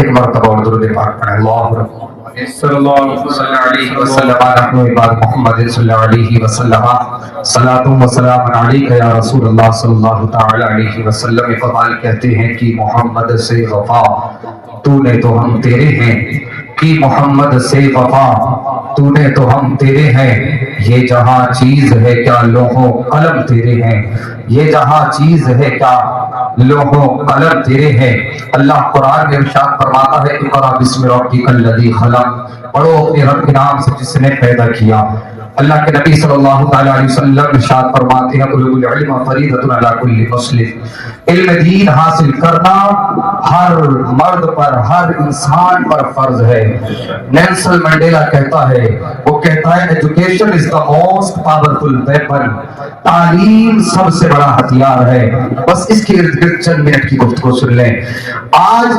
ایک مرتبہ اور درود پاک پڑھیں. اللہم صلی اللہ علیہ وسلم محمد صلی اللہ علیہ وسلم صلاۃ و سلام علیک یا رسول اللہ صلی اللہ تعالی علیہ وسلم. اقبال کہتے ہیں کہ محمد سے وفا تو نے تو ہم تیرے ہیں، کہ محمد سے وفا تو نے تو ہم تیرے ہیں. یہ جہاں چیز ہے کیا لوح و قلم تیرے ہیں، یہ جہاں چیز ہے کیا لوح و قلم تیرے ہیں. اللہ قرآن میں ارشاد فرماتا ہے اقرأ بسم ربک الذی خلق، پڑھو اپنے رب کے نام سے جس نے پیدا کیا. اللہ کے نبی صلی اللہ تعالی علیہ وسلم ارشاد فرماتے ہیں طلب العلم فریضۃ علی کل مسلم، علم دین حاصل کرنا ہر مرد پر، ہر انسان پر فرض ہے. نیلسن منڈیلا کہتا ہے، وہ کہتا ہے education is the most powerful weapon, تعلیم سب سے بڑا ہتھیار ہے. بس اس کے ارد گرد چند منٹ کی گفتگو سن لیں. آج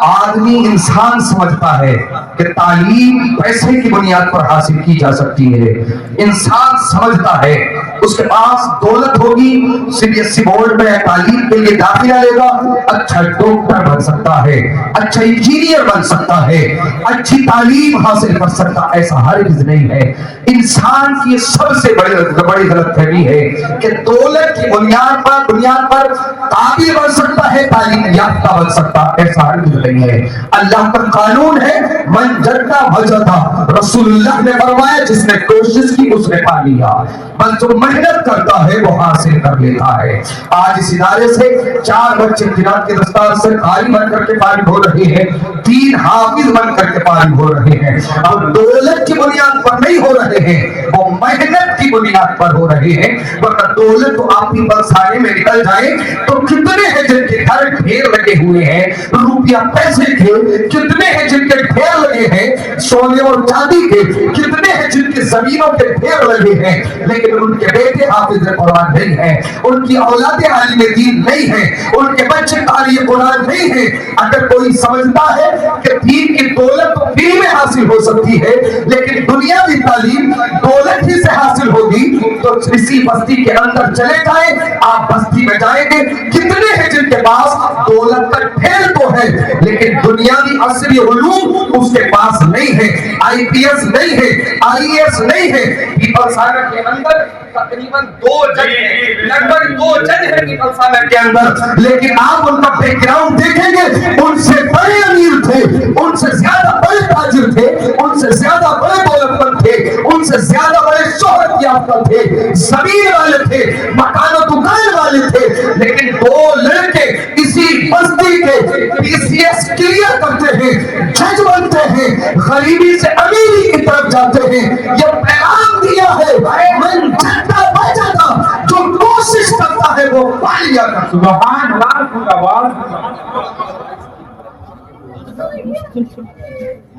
آدمی انسان سمجھتا ہے کہ تعلیم پیسے کی بنیاد پر حاصل کی جا سکتی ہے. انسان سمجھتا ہے اس کے پاس دولت ہوگی، C B S E board میں تعلیم کے لیے داخلہ لے گا، اچھا ڈاکٹر بن سکتا ہے، اچھا انجینئر بن سکتا ہے، اچھی تعلیم حاصل کر سکتا. ایسا ہرگز نہیں ہے. انسان کی سب سے بڑی غلط فہمی ہے کہ دولت کی بنیاد پر قابل بن سکتا ہے، تعلیم یافتہ بن سکتا. ایسا ہرگز نہیں ہے. اللہ کا قانون ہے من جدہ وجدہ، رسول اللہ نے فرمایا جس نے کوشش کی اس نے پا لیا، بس جو محنت کرتا ہے وہ حاصل کر لیتا ہے. آج اس ادارے سے 4 بچے قرآن کے دستار سے قاری بن کر کے فارغ ہو رہے ہیں، 3 حافظ بن کر کے فارغ ہو رہے ہیں. اب دولت کی بنیاد پر نہیں ہو رہے ہیں، وہ محنت کی بنیاد پر ہو رہے ہیں. ورنہ دولت تو آپ کی برسانے میں نکل جائے تو کتنے ہیں جن کے گھر ڈھیر لگے ہوئے ہیں، روپیہ پیسے کے کتنے ہیں جن کے ڈھیر لگے ہیں، سونے اور چاندی کے کتنے ہیں جن کے زمینوں کے ڈھیر لگے ہیں، لیکن ان کے بیٹے حافظ قرآن نہیں ہیں، ان کی اولادیں عالم دین نہیں ہیں، ان کے بچے قاری قرآن نہیں ہیں. اگر کوئی سمجھتا ہے کہ دین کی دولت تو فری میں حاصل ہو سکتی ہے لیکن دنیاوی تعلیم دولت ہی سے حاصل ہوگی، تو اسی بستی کے اندر چلے جائیں. آپ بستی میں جائیں گے کتنے ہیں جن کے پاس دولت کا ڈھیر تو ہے لیکن دنیاوی عصری علوم اس کے پاس نہیں ہے، آئی پی ایس نہیں ہے، آئی اے ایس نہیں ہے. پیپل ساگر کے اندر تقریباً 2 جج ہیں، لگ بھگ 2 جج ہیں پیپل ساگر کے اندر، لیکن آپ ان کا بیک گراؤنڈ دیکھیں گے ان سے بڑے امیر تھے، ان سے زیادہ بڑے تاجر تھے، ان سے زیادہ بڑے دولت مند تھے، ان سے زیادہ بڑے شہرت یافتہ تھے، زمین والے تھے، مکان و دکان والے تھے. لیکن 2 لڑکے اسی بستی کے پی سی ایس کلیئر کرتے ہیں، جج بنتے ہیں، غریبی سے امیری کی طرف جاتے ہیں. یہ پیغام دیا ہے من جدہ وجدہ، جو کوشش کرتا ہے وہ پا لیا کرتا. سبحان اللہ کی آواز.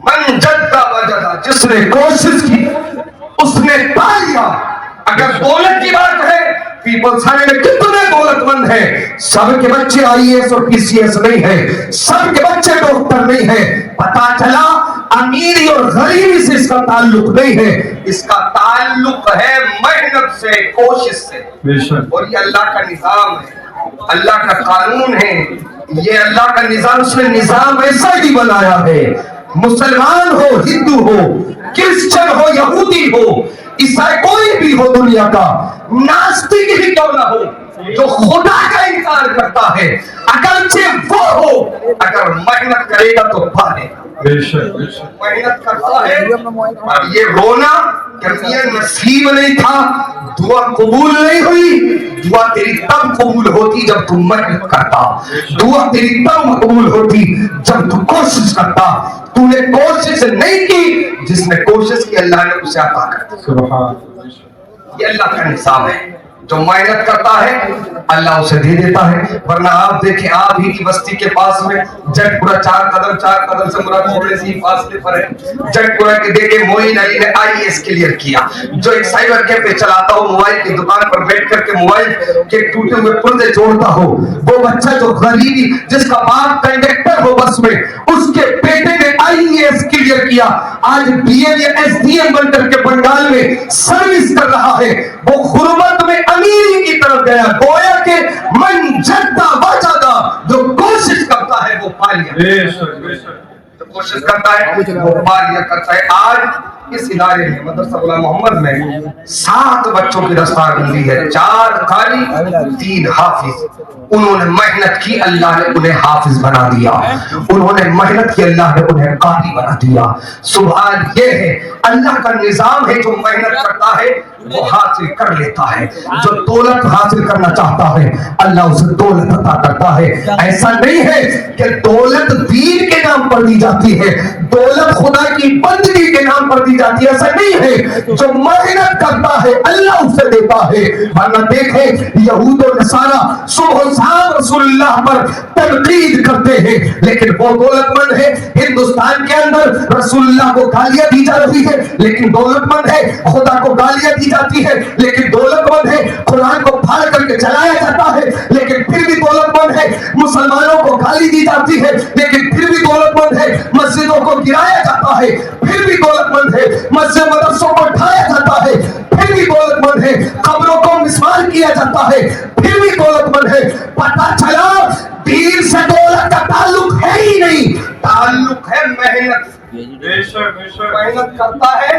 من جدہ وجدہ، جس نے کوشش کی اس نے پا لیا. اگر دولت کی بات ہے، پیپل سانے میں کتنے دولت مند ہیں، سب کے بچے آئی ایس اور پی سی ایس نہیں ہیں، سب کے بچے ڈاکٹر نہیں ہیں. پتا چلا امیری اور غریبی سے اس کا تعلق نہیں ہے، اس کا تعلق ہے محنت سے، کوشش سے. اور یہ اللہ کا نظام ہے، اللہ کا قانون ہے، یہ اللہ کا نظام. اس نے نظام ایسا ہی بنایا ہے، مسلمان ہو، ہندو ہو، کرسچن ہو، یہودی ہو، عیسائی کوئی بھی ہو دنیا کا، ناستک ہی کیوں نہ ہو، جو خدا کا انکار کرتا ہے اگرچہ وہ ہو، اگر محنت کرے گا تو پائے گا. محنت کرتا ہے. اور یہ رونا کہ میاں نصیب نہیں تھا، دعا قبول نہیں ہوئی. دعا تیری تب قبول ہوتی جب تم محنت کرتا، دعا تیری تب قبول ہوتی جب تم کوشش کرتا. تو نے کوشش نہیں کی، جس نے کوشش کی اللہ نے اسے عطا کر دیا. یہ اللہ کا نظام ہے، جو محنت کرتا ہے اللہ اسے دے دیتا ہے. ورنہ آپ دیکھیں آپ ہی کی بستی کے پاس میں جٹ پورا 4 قدم سے مراد تھوڑے سی فاصلے پر ہے. جٹ پورا کے دیکھے معین علی نے آئی ایس کلیئر کیا، جو ایک سائبر کیفے چلاتا ہو، موبائل کی دکان پر بیٹھ کر کے موبائل کے ٹوٹے ہوئے پردے جوڑتا ہو. وہ بچہ جو غریبی، جس کا باپ کنڈکٹر ہو بس میں، اس کے بیٹے نے آئی ایس کلیئر کلیئر کیا. آج بی ایم یا ایس ڈی ایم بن کر کے بنگال میں سروس کر رہا ہے. وہ غربت میں امیری کی طرف گیا. گویا کہ من جدہ وجدہ، جو کوشش کرتا ہے وہ پا لیا. کوشش کرتا ہے وہ پا لیا کرتا ہے. آج اس ادارے میں مدرسہ غلام محمد میں 7 بچوں کی دستار بندی ہے. 4 قاری 3 حافظ. انہوں نے محنت کی، اللہ نے انہیں حافظ بنا دیا. انہوں نے محنت کی، اللہ نے انہیں قاری بنا دیا. سبحان یہ ہے اللہ کا نظام ہے. جو محنت کرتا ہے وہ حاصل کر لیتا ہے. جو دولت حاصل کرنا چاہتا ہے اللہ اسے دولت عطا کرتا ہے. ایسا نہیں ہے کہ دولت دین کے نام پر دی جاتی ہے، دولت خدا کی بندگی کے نام پر دی جاتی ہے. ایسا نہیں ہے. جو محنت کرتا ہے اللہ اسے دیتا ہے. ورنہ دیکھیں یہود و نصارہ صبح و شام رسول اللہ پر تنقید کرتے ہیں، لیکن وہ دولت مند ہے. ہندوستان کے اندر رسول اللہ کو گالیاں دی جا رہی ہے لیکن دولت مند ہے. خدا کو گالیاں دی جاتی ہے لیکن دولت مند ہے. قرآن کو پھاڑ کر کے جلایا جاتا ہے لیکن پھر بھی دولت مند ہے. مسلمانوں کو گالی دی جاتی ہے لیکن پھر بھی دولت مند ہے. مسجدوں کو گرایا جاتا ہے پھر بھی دولت مند ہے. مسجد مدرسوں کو اٹھایا جاتا ہے پھر بھی دولت مند ہے. قبروں کو مسمار کیا جاتا ہے پھر بھی دولت مند ہے. پتہ چلا دین سے دولت کا تعلق ہے ہی نہیں، تعلق ہے محنت. محنت کرتا ہے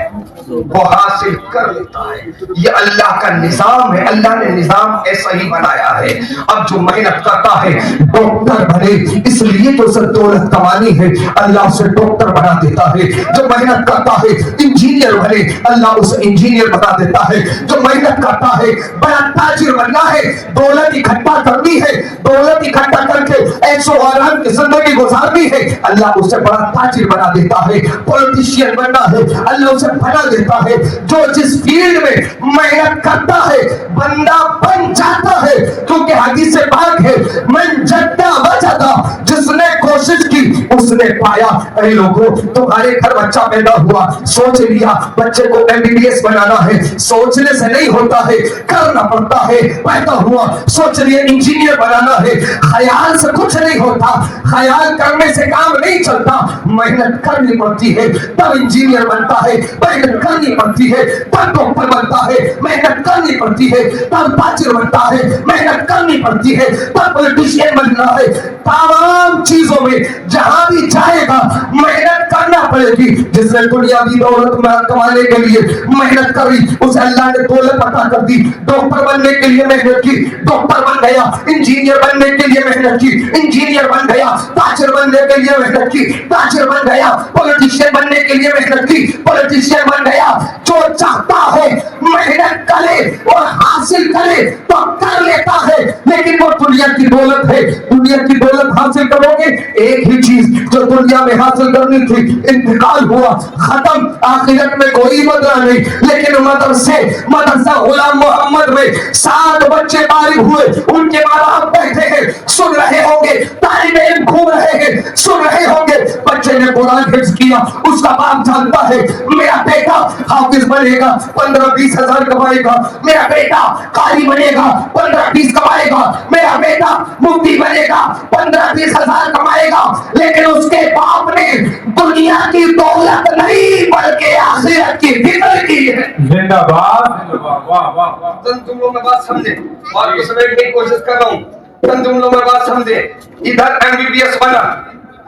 وہ حاصل کر لیتا ہے. یہ اللہ کا نظام ہے. اللہ نے نظام ایسا ہی بنایا ہے. اب جو محنت کرتا ہے ڈاکٹر بنے، اس لیے تو اسے دولت کمانی ہے، اللہ اسے ڈاکٹر بنا دیتا ہے. جو محنت کرتا ہے انجینئر بنے، اللہ اسے انجینئر بنا دیتا ہے. جو محنت کرتا ہے بڑا تاجر بننا ہے، دولت اکٹھا کرنی ہے، دولت اکٹھا کر کے عیش و آرام کی زندگی گزارنی ہے، اللہ اسے بڑا تاجر بنا دیتا ہے. پولیٹیشین بننا ہے، اللہ اسے بنا دیتا ہے. جو جس فیلڈ میں محنت کرتا ہے بندہ بن جاتا ہے، کیونکہ حدیث پاک ہے من جدہ وجدہ، جس نے کوشش کی اس نے پایا. اے لوگوں تمہارے گھر بچہ پیدا ہوا، سوچ لیا بچے کو MBBS بنانا ہے، سوچنے سے نہیں ہوتا ہے، کرنا پڑتا ہے. پیدا ہوا سوچ لیا انجینئر بنانا ہے، خیال سے کچھ نہیں ہوتا، خیال کرنے سے کام نہیں چلتا. محنت کرنی پڑتی ہے تب انجینئر بنتا ہے، محنت کرنی پڑتی ہے تب ڈاکٹر بنتا ہے، محنت کرنی پڑتی ہے تب تاجر بنتا ہے، محنت کرنی پڑتی ہے تب پولیٹیشین بننا ہے. تمام چیزوں میں جہاں بھی جائے گا محنت کرنا پڑے گی. جس نے دنیاوی دولت کمانے کے لیے محنت کری اسے اللہ نے دولت عطا کر دی. ڈاکٹر بننے کے لیے محنت کی، ڈاکٹر بن گیا. انجینئر بننے کے لیے محنت کی، انجینئر بن گیا. تاجر بننے کے لیے محنت کی، تاجر بن گیا. پولیٹیشین بننے کے لیے محنت کی، پولیٹیشین بن گیا. جو چاہتا ہے محنت کرے اور حاصل کرے تو کر لیتا ہے. لیکن وہ دنیا کی دولت ہے، دنیا کی دولت حاصل کرو گے. ایک ہی چیز جو دنیا میں حاصل کرنی تھی انتقال ہوا، ختم. آخرت میں کوئی بدلہ نہیں. لیکن مدرسہ غلام محمد میں 7 بچے فارغ ہوئے، ان کے ماں باپ بیٹھے ہیں سن رہے ہوں گے، طالب علم گھوم رہے ہیں سن رہے ہوں گے. بچے نے قرآن حفظ کیا، اس کا باپ جانتا ہے میرا بیٹا حافظ بنے گا 15-20 ہزار کمائے گا، میرا بیٹا قاری بنے گا 15-20 کمائے گا، میرا بیٹا مفتی بنے گا 15-20 ہزار کمائے گا. لیکن اس کے باپ نے دنیا کی دولت نہیں بلکہ آخرت کی فکر کی ہے. زندہ باد. واہ واہ واہ. چند جملوں میں بات سمجھیں، اور کو سمجھنے کی کوشش کر رہا ہوں. چند جملوں میں بات سمجھیں. ادھر MBBS بنا،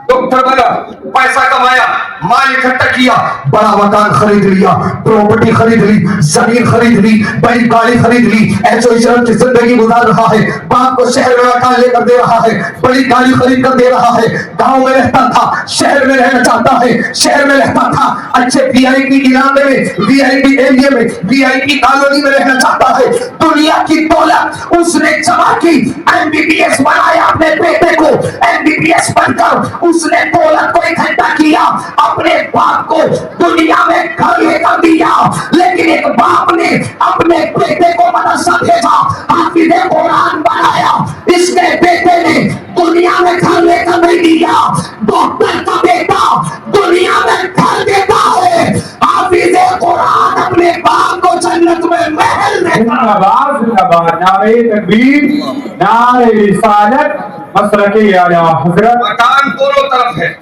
ڈاکٹر بنا، پیسہ کمایا، مال اکٹھا کیا، بڑا مکان خرید لیا، پراپرٹی خرید لی، زمین خرید لی، بڑی گاڑی خرید لی، ایسو عشرت کی زندگی گزار رہا ہے. باپ کو شہر میں مکان لے کر دے رہا ہے، بڑی گاڑی خرید کر دے رہا ہے. گاؤں میں رہتا تھا، شہر میں رہنا چاہتا ہے، شہر میں رہتا تھا. اچھے VIP علاقے میں، VIP ایریا میں، VIP کالونی میں رہنا چاہتا ہے. دنیا کی دولت اس نے جمع کی، MBBS بنایا اپنے بیٹے کو. MBBS بن کر اس نے دولت کو اکٹھا کیا، اپنے باپ کو دنیا میں گھر لے کر دیا. لیکن ایک باپ نے اپنے بیٹے کو مدرسہ بھیجا، حافظ قرآن بنایا. اس کے بیٹے نے دنیا میں گھر لے کر نہیں دیا. ڈاکٹر کا بیٹا دنیا میں گھر دیتا ہے، حافظ قرآن اپنے باپ کو جنت میں محل دیتا. زندہ باد. زندہ باد. نعرہ تکبیر، نعرہ رسالت، مسلک اعلیٰ حضرت. مکان دونوں طرف ہے،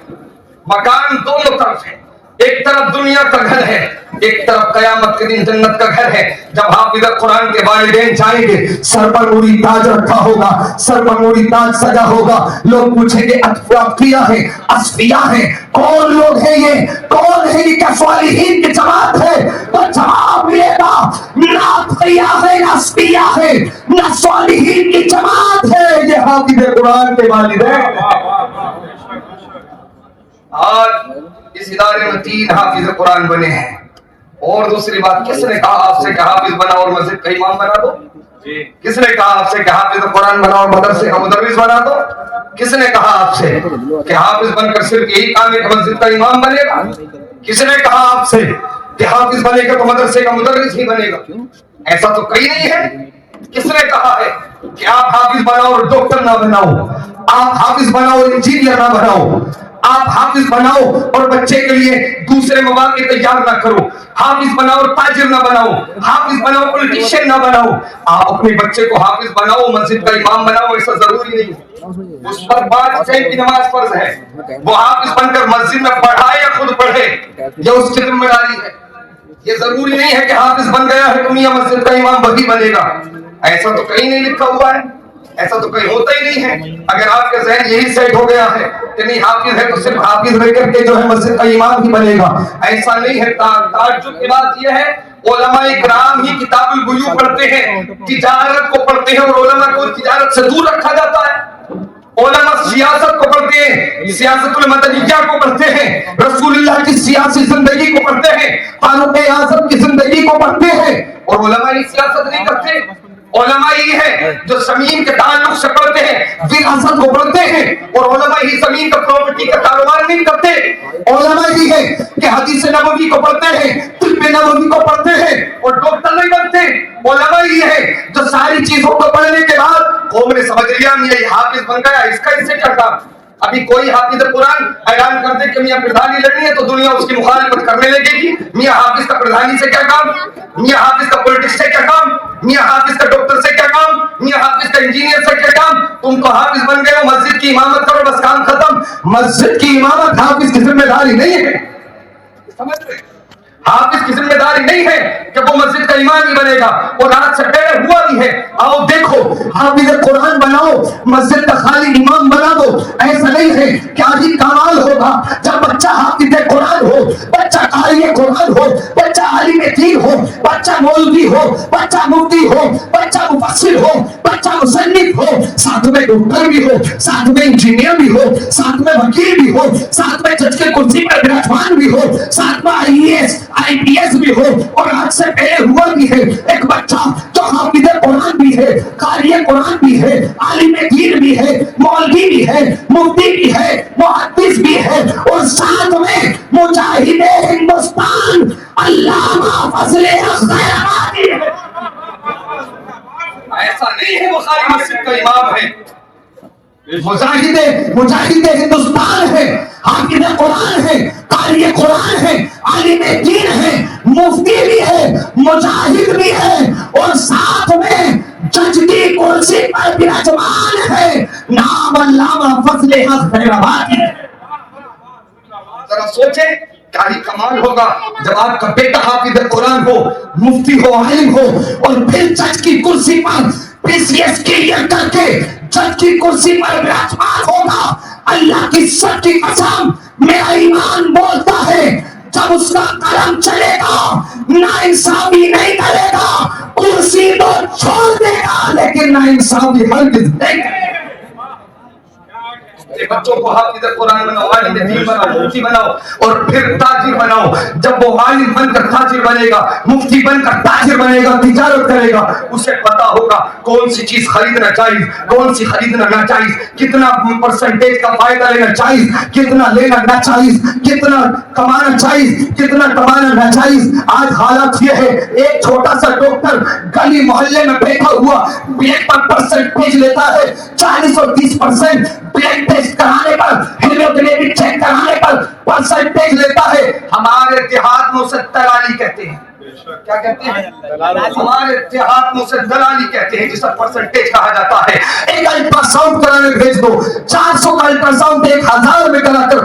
مکان دونوں طرف ہے. ایک طرف دنیا کا گھر ہے، ایک طرف قیامت کے دن جنت کا گھر ہے۔ جب حافظ قرآن کے والدین جائیں گے، سر پر نوری تاج رکھا ہوگا، سر پر نوری تاج سجا ہوگا، لوگ پوچھیں گے اتقیا ہیں، اصفیاء ہیں، کون لوگ ہیں یہ، کون ہے یہ، کیا صالحین کی جماعت ہے؟ تو جواب ملے گا نہ اتقیا ہے، نہ اصفیاء ہے، نہ صالحین کی جماعت ہے، یہ حافظ قرآن کے والدین۔ آج اس ادارے میں 3 حافظ قرآن بنے ہیں۔ اور دوسری بات، کس نے کہا آپ سے کہ حافظ بنا اور مسجد کا امام بنا دو؟ کس نے کہا آپ سے کہ حافظ قرآن بنا اور مدرسے کا مدرس بنا دو؟ کس نے کہا آپ سے کہ حافظ بن کر صرف یہی کام ہے کہ مسجد کا امام بنے گا؟ کس نے کہا آپ سے کہ حافظ بنے گا تو مدرسے کا مدرس ہی بنے گا؟ ایسا تو کہیں نہیں ہے۔ کس نے کہا ہے کہ آپ حافظ بناؤ اور ڈاکٹر نہ بناؤ، آپ حافظ بناؤ اور انجینئر نہ بناؤ، آپ حافظ بناؤ اور بچے کے لیے دوسرے مواقع تیار نہ کرو، حافظ بناؤ اور تاجر نہ بناؤ، حافظ بناؤ پولیٹیشین نہ بناؤ، آپ اپنے بچے کو حافظ بناؤ مسجد کا امام بناؤ، ایسا ضروری نہیں ہے۔ اس پر بات کی نماز فرض ہے، وہ حافظ بن کر مسجد میں پڑھائے یا خود پڑھے، یہ اس کی ذمہ داری ہے۔ یہ ضروری نہیں ہے کہ حافظ بن گیا ہے تو میاں مسجد کا امام وہی بنے گا، ایسا تو کہیں نہیں لکھا ہوا ہے، ایسا تو کہیں ہوتا ہی نہیں ہے۔ اگر آپ کے ذہن یہی سیٹ ہو گیا ہے کہ نہیں حافظ ہے تو صرف حافظ رہ کر کے جو ہے مسجد کا امام ہی بنے گا، ایسا نہیں ہے۔ تعجب کی بات یہ ہے، علماء کرام ہی کتاب البیوع پڑھتے ہیں، تجارت کو پڑھتے ہیں، اور علماء کو تجارت سے دور رکھا جاتا ہے۔ علماء سیاست کو پڑھتے ہیں، سیاست المدنیہ کو پڑھتے ہیں، رسول اللہ کی سیاسی زندگی کو پڑھتے ہیں، فاروق اعظم کی زندگی کو پڑھتے ہیں، اور علماء سیاست نہیں کرتے۔ علماء ہی ہے جو زمین کے تعلق سے پڑھتے ہیں، وراثت کو پڑھتے ہیں، اور علماء ہی زمین کا پراپرٹی کا کاروبار نہیں کرتے۔ علماء ہی ہے کہ حدیث نبوی کو پڑھتے ہیں، طب نبوی کو پڑھتے ہیں، اور ڈاکٹر نہیں بنتے۔ علماء ہی ہے جو ساری چیزوں کو پڑھنے کے بعد قوم نے سمجھ لیا میاں یہ حافظ بن گیا، اس کا اس سے کیا کام۔ ابھی کوئی حافظ قرآن اعلان کر دے کہ میاں پردھانی لڑنی ہے تو دنیا اس کی مخالفت کرنے لگے گی، میاں حافظ کا پردھانی سے کیا کام، میاں حافظ کا پولیٹکس سے کیا کام، میاں حافظ کا ڈاکٹر سے کیا کام، میاں حافظ کا انجینئر سے کیا کام۔ تم تو حافظ بن گئے ہو، مسجد کی امامت کرو بس کام ختم۔ مسجد کی امامت حافظ کی ذمہ داری نہیں ہے، سمجھ رہے؟ حافظ کی ذمہ داری نہیں ہے کہ وہ مسجد کا امام ہی بنے گا، اور آج سے پہلے ہوا بھی ہے۔ آؤ دیکھو، حافظ قرآن بناؤ، مسجد کا خالی امام بنا دو، ایسا نہیں ہے۔ کیا ہی کمال ہوگا جب بچہ حافظ قرآن ہو، بچہ قاری قرآن ہو، بچہ عالم دین ہو، بچہ مولوی ہو، بچہ مفتی ہو، بچہ مفسر ہو، بچہ مصنف ہو، ساتھ میں ڈاکٹر بھی ہو، ساتھ میں انجینئر بھی ہو، ساتھ میں وکیل بھی ہو، ساتھ میں جج کے کرسی پر براجمان بھی ہو، ساتھ میں آئی پی ایس بھی ہو، اور آج سے پہلے ہوا بھی ہے ایک بچہ جو حافظ قرآن بھی ہے، قاری قرآن بھی ہے، عالم دین بھی ہے، مولوی بھی ہے، مفتی بھی ہے، محدث بھی ہے، اور ساتھ میں مجاہد ہندوستان علامہ فضل خیرآبادی ہے۔ ایسا نہیں ہے بخاری مسجد کا امام ہے، مجاہد ہندوستان ہے، حافظ قرآن ہے، قاری قرآن ہے، عالم دین ہے، مفتی بھی ہے، مجاہد بھی ہے، اور ساتھ میں جج کی کرسی پر براجمان ہے، نام علامہ فضل خیرآبادی ہے۔ ذرا سوچیں کیا ہی کمال ہوگا جب آپ کا بیٹا حافظ قرآن ہو، مفتی ہو، عالم ہو، اور پھر جج کی کرسی پر پی سی ایس کلیئر کر کے جج کی کرسی پر براجمان ہوگا۔ اللہ کی سب کی قسم، میرا ایمان بولتا ہے جب اس کا قلم چلے گا ناانصافی نہیں کرے گا، کرسی تو چھوڑ دے گا لیکن ناانصافی ہرگز نہیں کرے گا۔ بچوں کو حافظ قرآن بناؤ، عالم دین بناؤ، مفتی بناؤ، اور پھر تاجر بناؤ۔ جب وہ عالم بن کر تاجر بنے گا، مفتی بن کر تاجر بنے گا، تجارت کرے گا، اسے پتا ہوگا کون سی چیز خریدنا چاہیے، کون سی خریدنا نہ چاہیے، کتنا پرسنٹیج کا فائدہ لینا چاہیے، کتنا لینا نہ چاہیے، کتنا کمانا چاہیے، کتنا کمانا نہ چاہیے۔ آج حالات یہ ہے، ایک چھوٹا سا ڈاکٹر گلی محلے میں بیٹھا ہوا بلیک پر پرسنٹیج لیتا ہے 40 اور 30%، بلڈ ٹیسٹ کرانے پر، ہیموگلوبن چیک کرانے پر پرسنٹیج لیتا ہے۔ ہمارے دیہات میں اسے دلالی کہتے ہیں۔ کیا کہتے ہیں؟ ہمارے دیہات میں اسے دلالی کہتے ہیں، جسے پرسنٹیج کہا جاتا ہے۔ ایک الٹرا ساؤنڈ کرانے بھیج دو، 400 کا الٹرا ساؤنڈ 1000 میں کرا کر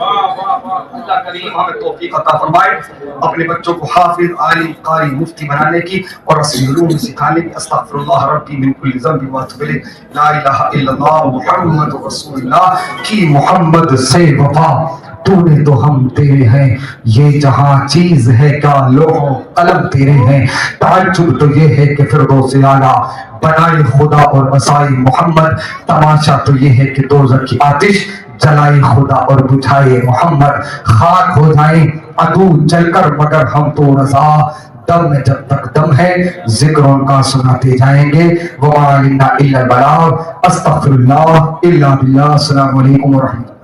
اللہ کریم ہمیں توفیق عطا فرمائے اپنے بچوں کو حافظ عالم قاری مفتی بنانے کی اور اصل علوم سکھانے کی. استغفر اللہ ربی من کل ذنب واتوب الیہ. لا الہ الا اللہ محمد رسول اللہ. کی محمد سے وفا تو نے تو ہم تیرے ہیں. یہ جہاں چیز ہے کیا لوح و قلم تیرے ہیں. تعجب تو یہ ہے کہ فردوس اعلیٰ بنائے خدا اور بسائے محمد. تماشا تو یہ ہے کہ دوزخ کی آتش جلائے خدا اور بجھائے محمد. خاک ہو جائیں عدو جل کر مگر ہم تو رضا. دم میں جب تک دم ہے ذکر ان کا سناتے جائیں گے. وَمَا عَلَيْنَا إِلَّا الْبَلَاغُ. استغفر اللہ الا باللہ. السلام علیکم ورحمۃ اللہ.